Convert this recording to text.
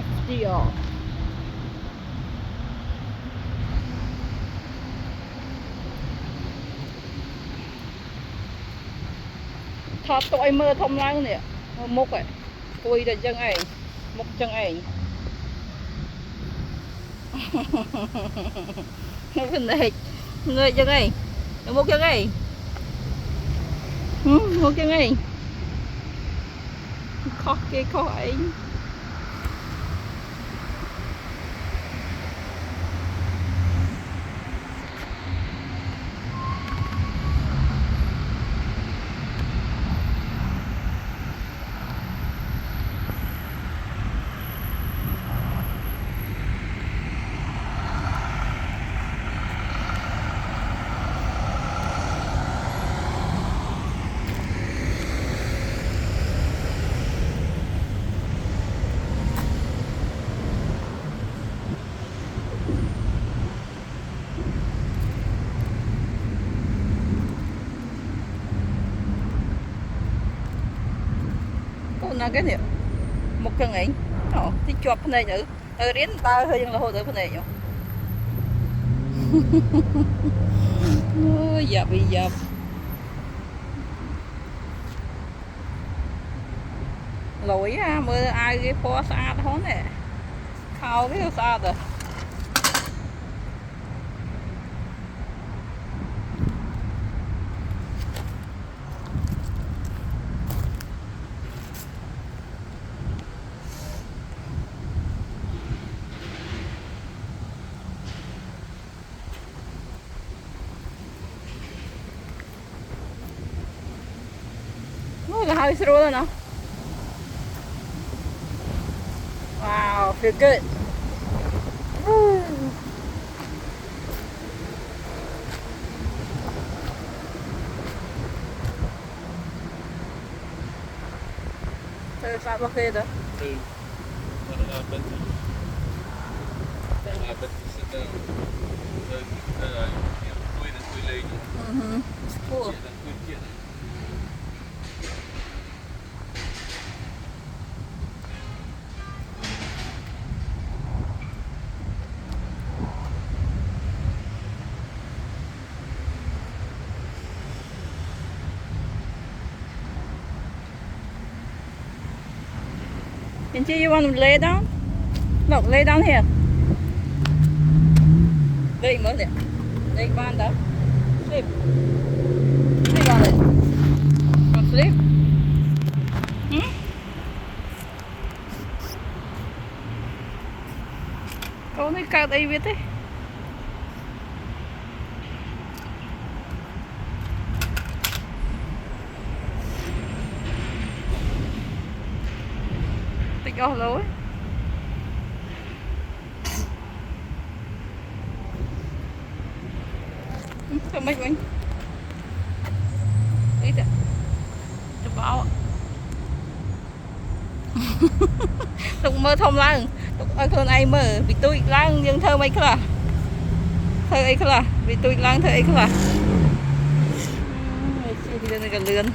FDR ថតទុកឲ្យមើលធំឡើងនេះមុខឯងគួយតែចឹងឯងមុខចឹងឯងនៅភ្នែកងើយចឹងឯងមុខចឹងឯងមុខចឹងឯងខុសគេខុសឯងណាគេនេះមុខចឹងឯងទីជាប់ភ្នែកទៅរៀនដើរhơiចឹងរហូតទៅភ្នែកអូយយ៉ាប់យ៉ាប់លយមើលអាវគេពណ៌ស្អាតហូននេះខោគេស្អាតcái hơi sưu lên nào. Wow, feel good. Thôi sao bao kia đó? Cool. Angie, you want to lay down? Look, lay down here. Lay more there. Lay on down. Sleep. Sleep on it. Want to sleep? Câu này cao đây biết đấy. Tích áo lối không mấy anh ít ạ chụp báo tục mơ thông lang tục ơi con ai mơ vì tôi lang nhưng thơ mấy cái là thơ ấy cái là vì tôi lang thơ ấy cái là đi lên cái lươn